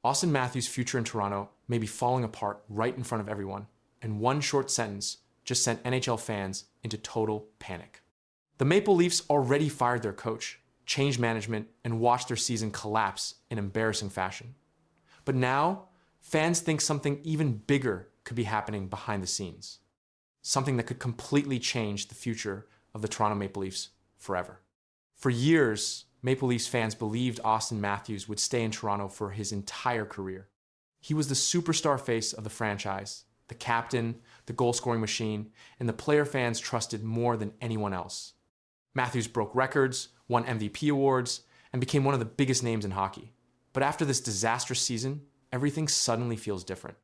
Auston Matthews' future in Toronto may be falling apart right in front of everyone, and one short sentence just sent NHL fans into total panic. The Maple Leafs already fired their coach, changed management, and watched their season collapse in embarrassing fashion. But now, fans think something even bigger could be happening behind the scenes. Something that could completely change the future of the Toronto Maple Leafs forever. For years, Maple Leafs fans believed Auston Matthews would stay in Toronto for his entire career. He was the superstar face of the franchise, the captain, the goal-scoring machine, and the player fans trusted more than anyone else. Matthews broke records, won MVP awards, and became one of the biggest names in hockey. But after this disastrous season, everything suddenly feels different.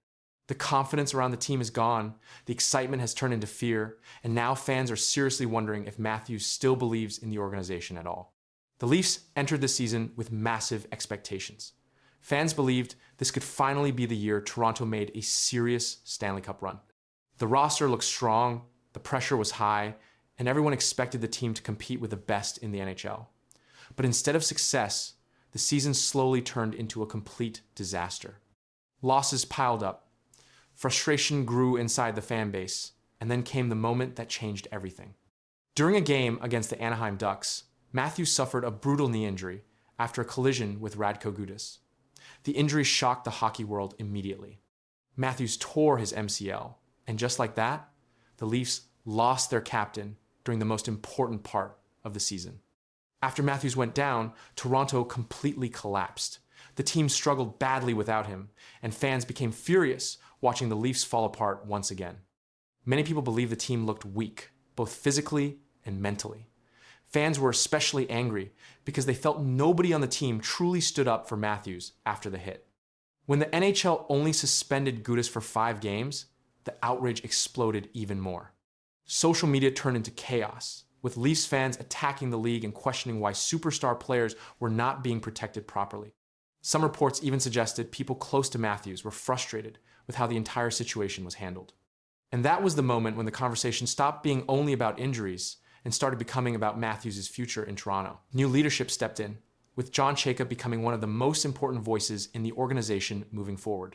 The confidence around the team is gone, the excitement has turned into fear, and now fans are seriously wondering if Matthews still believes in the organization at all. The Leafs entered this season with massive expectations. Fans believed this could finally be the year Toronto made a serious Stanley Cup run. The roster looked strong, the pressure was high, and everyone expected the team to compete with the best in the NHL. But instead of success, the season slowly turned into a complete disaster. Losses piled up. Frustration grew inside the fan base, and then came the moment that changed everything. During a game against the Anaheim Ducks, Matthews suffered a brutal knee injury after a collision with Radko Gudas. The injury shocked the hockey world immediately. Matthews tore his MCL, and just like that, the Leafs lost their captain during the most important part of the season. After Matthews went down, Toronto completely collapsed. The team struggled badly without him, and fans became furious watching the Leafs fall apart once again. Many people believe the team looked weak, both physically and mentally. Fans were especially angry because they felt nobody on the team truly stood up for Matthews after the hit. When the NHL only suspended Gudas for 5 games, the outrage exploded even more. Social media turned into chaos, with Leafs fans attacking the league and questioning why superstar players were not being protected properly. Some reports even suggested people close to Matthews were frustrated with how the entire situation was handled. And that was the moment when the conversation stopped being only about injuries and started becoming about Matthews' future in Toronto. New leadership stepped in, with John Shakeup becoming one of the most important voices in the organization moving forward.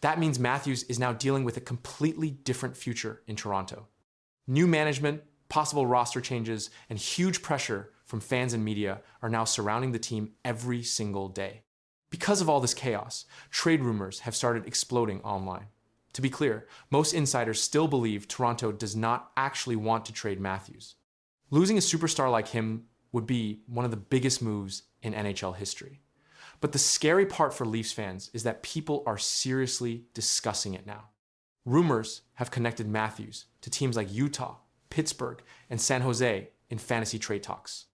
That means Matthews is now dealing with a completely different future in Toronto. New management, possible roster changes, and huge pressure from fans and media are now surrounding the team every single day. Because of all this chaos, trade rumors have started exploding online. To be clear, most insiders still believe Toronto does not actually want to trade Matthews. Losing a superstar like him would be one of the biggest moves in NHL history. But the scary part for Leafs fans is that people are seriously discussing it now. Rumors have connected Matthews to teams like Utah, Pittsburgh, and San Jose in fantasy trade talks.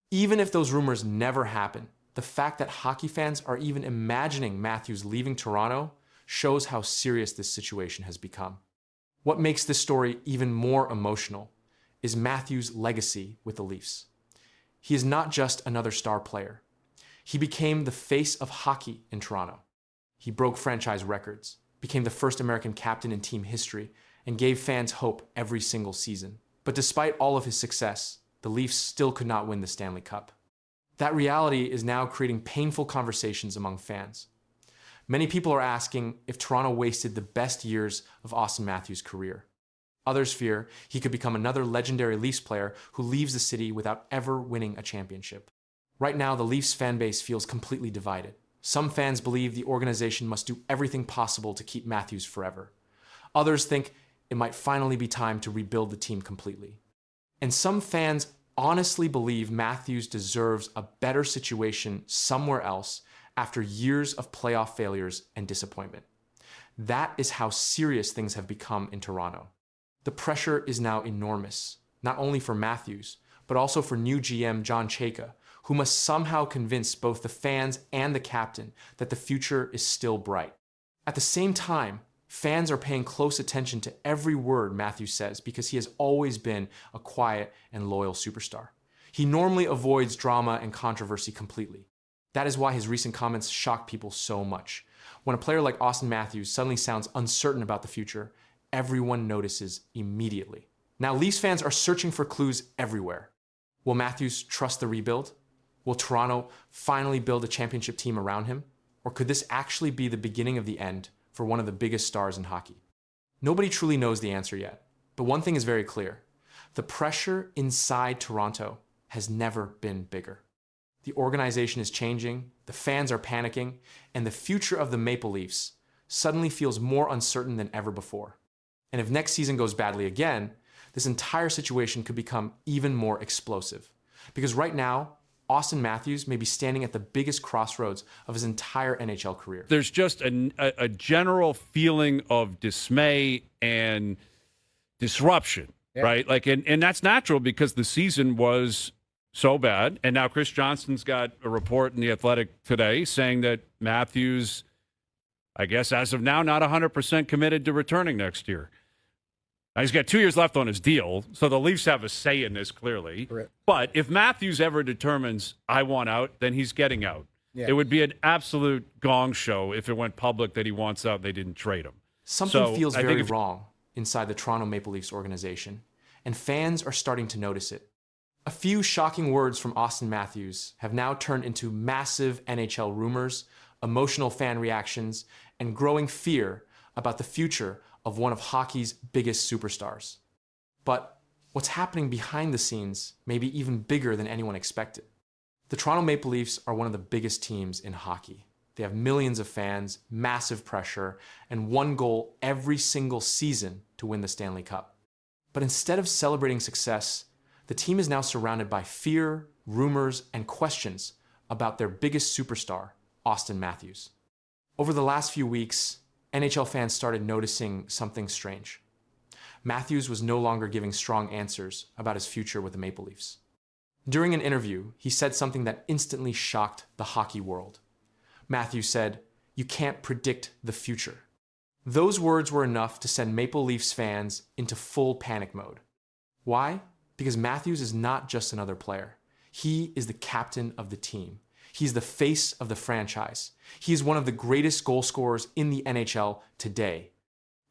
Even if those rumors never happen, the fact that hockey fans are even imagining Matthews leaving Toronto shows how serious this situation has become. What makes this story even more emotional is Matthews' legacy with the Leafs. He is not just another star player. He became the face of hockey in Toronto. He broke franchise records, became the first American captain in team history, and gave fans hope every single season. But despite all of his success, the Leafs still could not win the Stanley Cup. That reality is now creating painful conversations among fans. Many people are asking if Toronto wasted the best years of Auston Matthews' career. Others fear he could become another legendary Leafs player who leaves the city without ever winning a championship. Right now, the Leafs fan base feels completely divided. Some fans believe the organization must do everything possible to keep Matthews forever. Others think it might finally be time to rebuild the team completely. And some fans honestly believe Matthews deserves a better situation somewhere else after years of playoff failures and disappointment. That is how serious things have become in Toronto. The pressure is now enormous, not only for Matthews, but also for new GM John Chayka, who must somehow convince both the fans and the captain that the future is still bright. At the same time, fans are paying close attention to every word Matthews says because he has always been a quiet and loyal superstar. He normally avoids drama and controversy completely. That is why his recent comments shock people so much. When a player like Auston Matthews suddenly sounds uncertain about the future, everyone notices immediately. Now, Leafs fans are searching for clues everywhere. Will Matthews trust the rebuild? Will Toronto finally build a championship team around him? Or could this actually be the beginning of the end for one of the biggest stars in hockey? Nobody truly knows the answer yet, but one thing is very clear. The pressure inside Toronto has never been bigger. The organization is changing, the fans are panicking, and the future of the Maple Leafs suddenly feels more uncertain than ever before. And if next season goes badly again, this entire situation could become even more explosive. Because right now, Auston Matthews may be standing at the biggest crossroads of his entire NHL career. There's just a general feeling of dismay and disruption, right? And that's natural because the season was so bad. And now Chris Johnston's got a report in The Athletic today saying that Matthews, I guess as of now, not 100% committed to returning next year. Now, he's got 2 years left on his deal, so the Leafs have a say in this clearly. Correct. But if Matthews ever determines, I want out, then he's getting out. Yeah. It would be an absolute gong show if it went public that he wants out and they didn't trade him. Something feels very wrong inside the Toronto Maple Leafs organization, and fans are starting to notice it. A few shocking words from Auston Matthews have now turned into massive NHL rumors, emotional fan reactions, and growing fear about the future of one of hockey's biggest superstars. But what's happening behind the scenes may be even bigger than anyone expected. The Toronto Maple Leafs are one of the biggest teams in hockey. They have millions of fans, massive pressure, and one goal every single season to win the Stanley Cup. But instead of celebrating success, the team is now surrounded by fear, rumors, and questions about their biggest superstar, Auston Matthews. Over the last few weeks, NHL fans started noticing something strange. Matthews was no longer giving strong answers about his future with the Maple Leafs. During an interview, he said something that instantly shocked the hockey world. Matthews said, "You can't predict the future." Those words were enough to send Maple Leafs fans into full panic mode. Why? Because Matthews is not just another player. He is the captain of the team. He's the face of the franchise. He is one of the greatest goal scorers in the NHL today.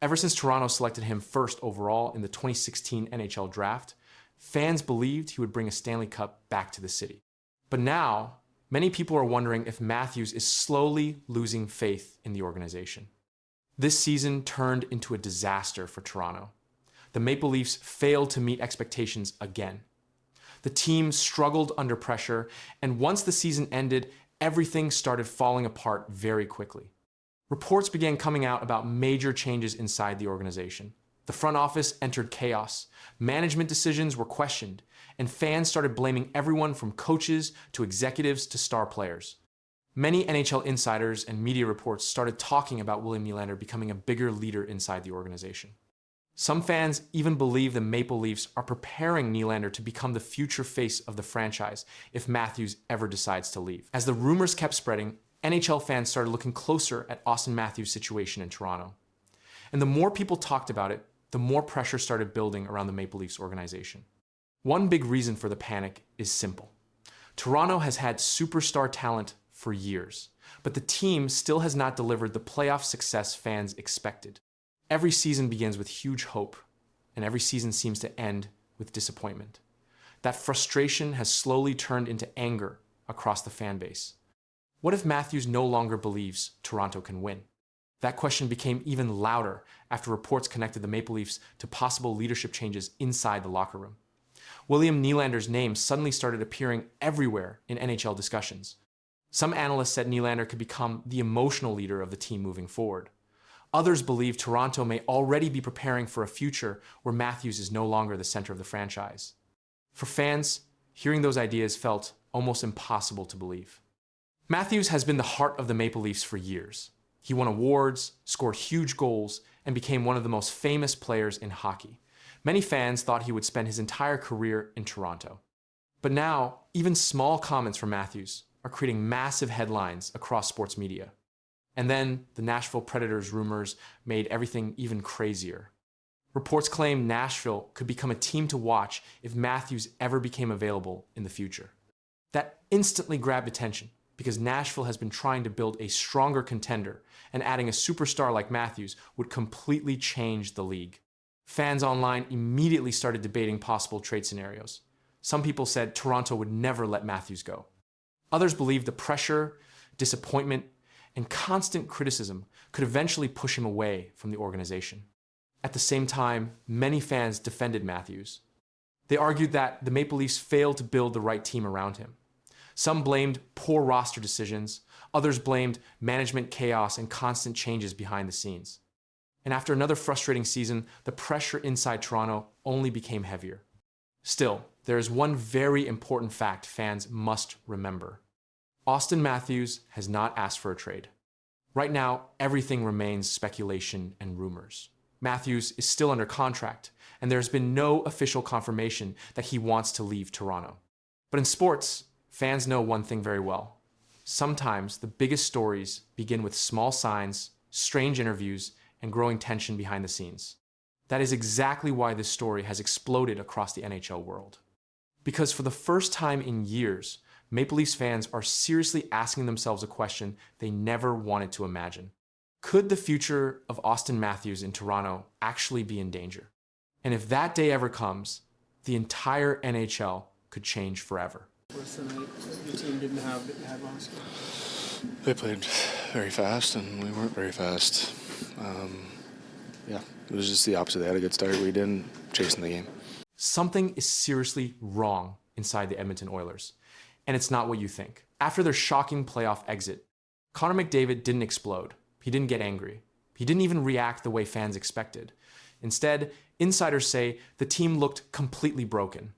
Ever since Toronto selected him first overall in the 2016 NHL draft, fans believed he would bring a Stanley Cup back to the city. But now, many people are wondering if Matthews is slowly losing faith in the organization. This season turned into a disaster for Toronto. The Maple Leafs failed to meet expectations again. The team struggled under pressure, and once the season ended, everything started falling apart very quickly. Reports began coming out about major changes inside the organization. The front office entered chaos, management decisions were questioned, and fans started blaming everyone from coaches to executives to star players. Many NHL insiders and media reports started talking about William Nylander becoming a bigger leader inside the organization. Some fans even believe the Maple Leafs are preparing Nylander to become the future face of the franchise if Matthews ever decides to leave. As the rumors kept spreading, NHL fans started looking closer at Auston Matthews' situation in Toronto. And the more people talked about it, the more pressure started building around the Maple Leafs organization. One big reason for the panic is simple. Toronto has had superstar talent for years, but the team still has not delivered the playoff success fans expected. Every season begins with huge hope, and every season seems to end with disappointment. That frustration has slowly turned into anger across the fan base. What if Matthews no longer believes Toronto can win? That question became even louder after reports connected the Maple Leafs to possible leadership changes inside the locker room. William Nylander's name suddenly started appearing everywhere in NHL discussions. Some analysts said Nylander could become the emotional leader of the team moving forward. Others believe Toronto may already be preparing for a future where Matthews is no longer the center of the franchise. For fans, hearing those ideas felt almost impossible to believe. Matthews has been the heart of the Maple Leafs for years. He won awards, scored huge goals, and became one of the most famous players in hockey. Many fans thought he would spend his entire career in Toronto. But now, even small comments from Matthews are creating massive headlines across sports media. And then the Nashville Predators rumors made everything even crazier. Reports claim Nashville could become a team to watch if Matthews ever became available in the future. That instantly grabbed attention because Nashville has been trying to build a stronger contender, and adding a superstar like Matthews would completely change the league. Fans online immediately started debating possible trade scenarios. Some people said Toronto would never let Matthews go. Others believed the pressure, disappointment, and constant criticism could eventually push him away from the organization. At the same time, many fans defended Matthews. They argued that the Maple Leafs failed to build the right team around him. Some blamed poor roster decisions, others blamed management chaos and constant changes behind the scenes. And after another frustrating season, the pressure inside Toronto only became heavier. Still, there is one very important fact fans must remember. Auston Matthews has not asked for a trade. Right now, everything remains speculation and rumors. Matthews is still under contract, and there has been no official confirmation that he wants to leave Toronto. But in sports, fans know one thing very well. Sometimes the biggest stories begin with small signs, strange interviews, and growing tension behind the scenes. That is exactly why this story has exploded across the NHL world. Because for the first time in years, Maple Leafs fans are seriously asking themselves a question they never wanted to imagine. Could the future of Auston Matthews in Toronto actually be in danger? And if that day ever comes, the entire NHL could change forever. Worse than the team didn't have that you had last year. They played very fast, and we weren't very fast. It was just the opposite. They had a good start. We didn't, chasing the game. Something is seriously wrong inside the Edmonton Oilers, and it's not what you think. After their shocking playoff exit, Connor McDavid didn't explode. He didn't get angry. He didn't even react the way fans expected. Instead, insiders say the team looked completely broken.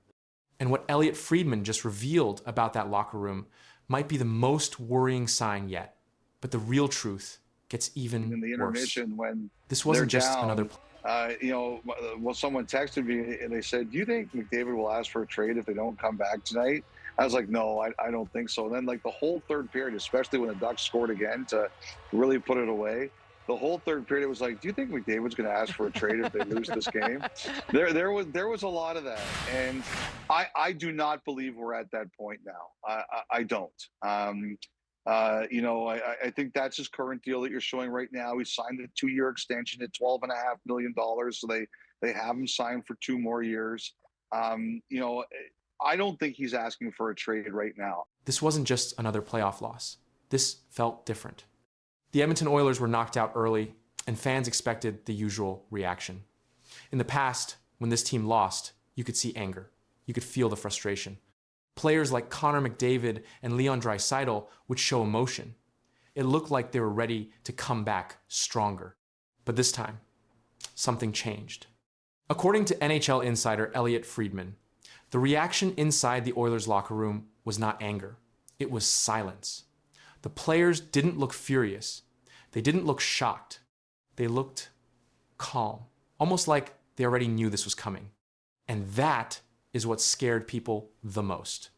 And what Elliotte Friedman just revealed about that locker room might be the most worrying sign yet. But the real truth gets even in the intermission worse. When this wasn't just down, another. Well, someone texted me and they said, "Do you think McDavid will ask for a trade if they don't come back tonight?" I was like, "No, I don't think so." And then, like the whole third period, especially when the Ducks scored again to really put it away, the whole third period was like, "Do you think McDavid's going to ask for a trade if they lose this game?" There was a lot of that, and I do not believe we're at that point now. I don't. I think that's his current deal that you're showing right now. He signed a 2-year extension at $12.5 million, so they have him signed for 2 more years. I don't think he's asking for a trade right now. This wasn't just another playoff loss. This felt different. The Edmonton Oilers were knocked out early, and fans expected the usual reaction. In the past, when this team lost, you could see anger. You could feel the frustration. Players like Connor McDavid and Leon Draisaitl would show emotion. It looked like they were ready to come back stronger. But this time, something changed. According to NHL insider Elliotte Friedman, the reaction inside the Oilers locker room was not anger. It was silence. The players didn't look furious. They didn't look shocked. They looked calm, almost like they already knew this was coming. And that is what scared people the most.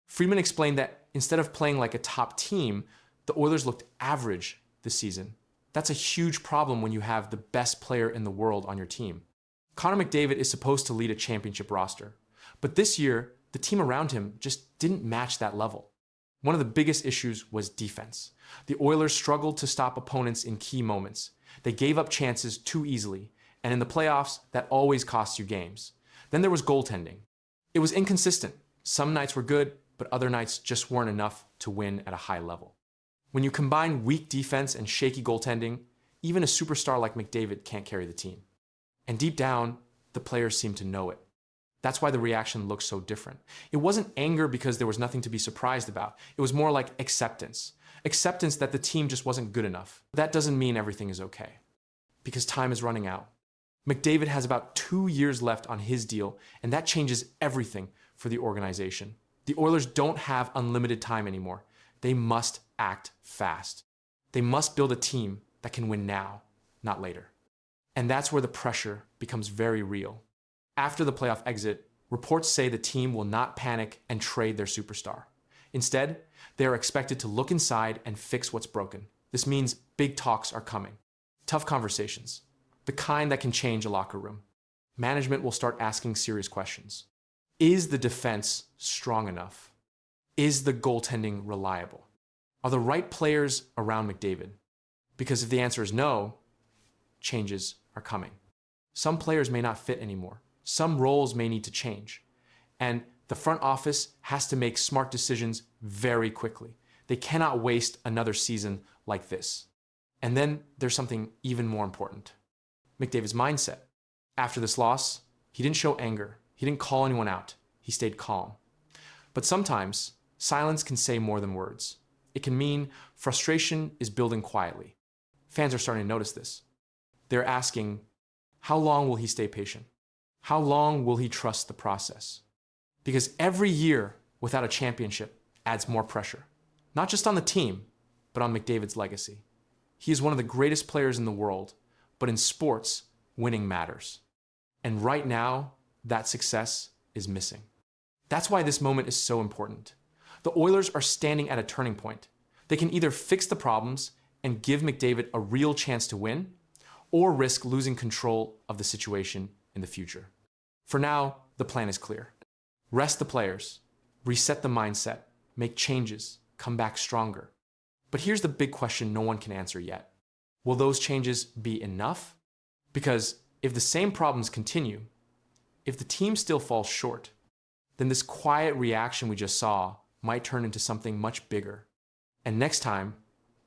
Friedman explained that instead of playing like a top team, the Oilers looked average this season. That's a huge problem when you have the best player in the world on your team. Connor McDavid is supposed to lead a championship roster, but this year, the team around him just didn't match that level. One of the biggest issues was defense. The Oilers struggled to stop opponents in key moments. They gave up chances too easily, and in the playoffs, that always costs you games. Then there was goaltending. It was inconsistent. Some nights were good, but other nights just weren't enough to win at a high level. When you combine weak defense and shaky goaltending, even a superstar like McDavid can't carry the team. And deep down, the players seemed to know it. That's why the reaction looked so different. It wasn't anger because there was nothing to be surprised about. It was more like acceptance. Acceptance that the team just wasn't good enough. That doesn't mean everything is okay, because time is running out. McDavid has about 2 years left on his deal, and that changes everything for the organization. The Oilers don't have unlimited time anymore. They must act fast. They must build a team that can win now, not later. And that's where the pressure becomes very real. After the playoff exit, reports say the team will not panic and trade their superstar. Instead, they are expected to look inside and fix what's broken. This means big talks are coming. Tough conversations. The kind that can change a locker room. Management will start asking serious questions. Is the defense strong enough? Is the goaltending reliable? Are the right players around McDavid? Because if the answer is no, changes are coming. Some players may not fit anymore. Some roles may need to change. And the front office has to make smart decisions very quickly. They cannot waste another season like this. And then there's something even more important. McDavid's mindset. After this loss, he didn't show anger. He didn't call anyone out. He stayed calm. But sometimes, silence can say more than words. It can mean frustration is building quietly. Fans are starting to notice this. They're asking, how long will he stay patient? How long will he trust the process? Because every year without a championship adds more pressure, not just on the team, but on McDavid's legacy. He is one of the greatest players in the world, but in sports, winning matters. And right now, that success is missing. That's why this moment is so important. The Oilers are standing at a turning point. They can either fix the problems and give McDavid a real chance to win, or risk losing control of the situation in the future. For now, the plan is clear. Rest the players, reset the mindset, make changes, come back stronger. But here's the big question no one can answer yet. Will those changes be enough? Because if the same problems continue, if the team still falls short, then this quiet reaction we just saw might turn into something much bigger. And next time,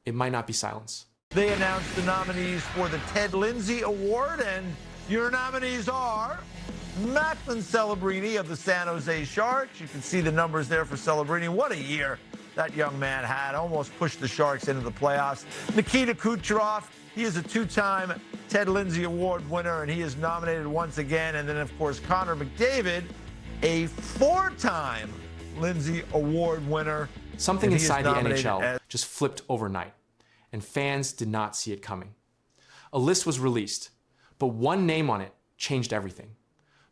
it might not be silence. They announced the nominees for the Ted Lindsay Award, and your nominees are Macklin Celebrini of the San Jose Sharks. You can see the numbers there for Celebrini. What a year that young man had. Almost pushed the Sharks into the playoffs. Nikita Kucherov, he is a two-time Ted Lindsay Award winner, and he is nominated once again. And then, of course, Connor McDavid, a four-time Lindsay Award winner. Something inside the NHL just flipped overnight, and fans did not see it coming. A list was released, but one name on it changed everything.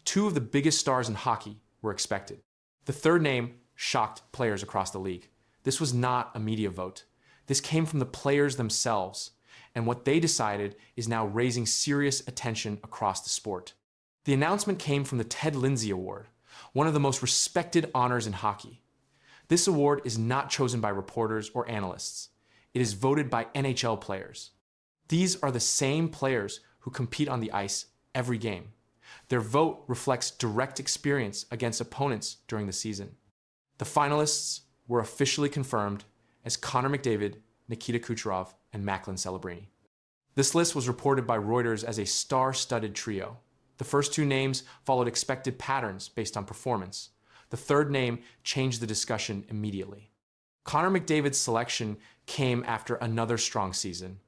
Two of the biggest stars in hockey were expected. The third name shocked players across the league. This was not a media vote. This came from the players themselves, and what they decided is now raising serious attention across the sport. The announcement came from the Ted Lindsay Award, one of the most respected honors in hockey. This award is not chosen by reporters or analysts. It is voted by NHL players. These are the same players who compete on the ice every game. Their vote reflects direct experience against opponents during the season. The finalists were officially confirmed as Connor McDavid, Nikita Kucherov, and Macklin Celebrini. This list was reported by Reuters as a star-studded trio. The first two names followed expected patterns based on performance. The third name changed the discussion immediately. Connor McDavid's selection came after another strong season.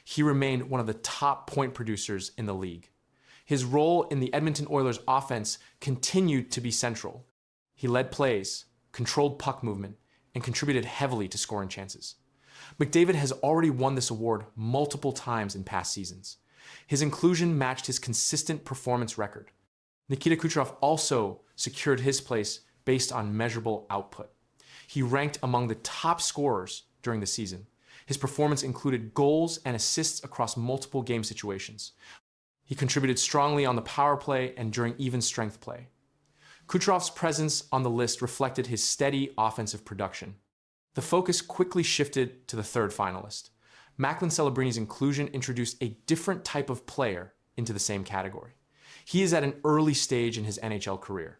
He remained one of the top point producers in the league. His role in the Edmonton Oilers offense continued to be central. He led plays, controlled puck movement, and contributed heavily to scoring chances. McDavid has already won this award multiple times in past seasons. His inclusion matched his consistent performance record. Nikita Kucherov also secured his place based on measurable output. He ranked among the top scorers during the season. His performance included goals and assists across multiple game situations. He contributed strongly on the power play and during even strength play. Kucherov's presence on the list reflected his steady offensive production. The focus quickly shifted to the third finalist. Macklin Celebrini's inclusion introduced a different type of player into the same category. He is at an early stage in his NHL career.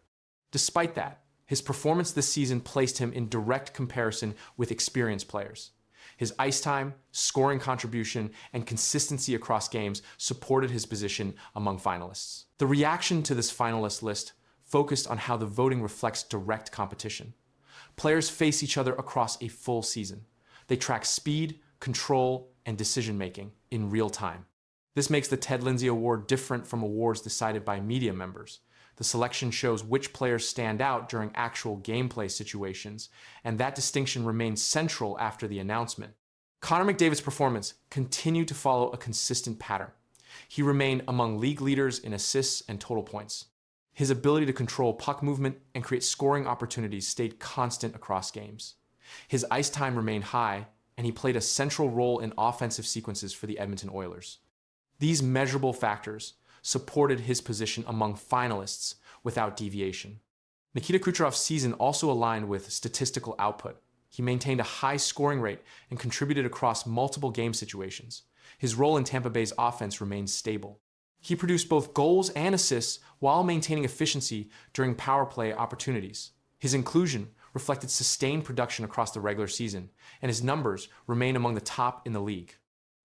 Despite that, his performance this season placed him in direct comparison with experienced players. His ice time, scoring contribution, and consistency across games supported his position among finalists. The reaction to this finalist list focused on how the voting reflects direct competition. Players face each other across a full season. They track speed, control, and decision-making in real time. This makes the Ted Lindsay Award different from awards decided by media members. The selection shows which players stand out during actual gameplay situations, and that distinction remains central after the announcement. Connor McDavid's performance continued to follow a consistent pattern. He remained among league leaders in assists and total points. His ability to control puck movement and create scoring opportunities stayed constant across games. His ice time remained high, and he played a central role in offensive sequences for the Edmonton Oilers. These measurable factors supported his position among finalists without deviation. Nikita Kucherov's season also aligned with statistical output. He maintained a high scoring rate and contributed across multiple game situations. His role in Tampa Bay's offense remained stable. He produced both goals and assists while maintaining efficiency during power play opportunities. His inclusion reflected sustained production across the regular season, and his numbers remain among the top in the league.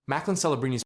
Macklin Celebrini's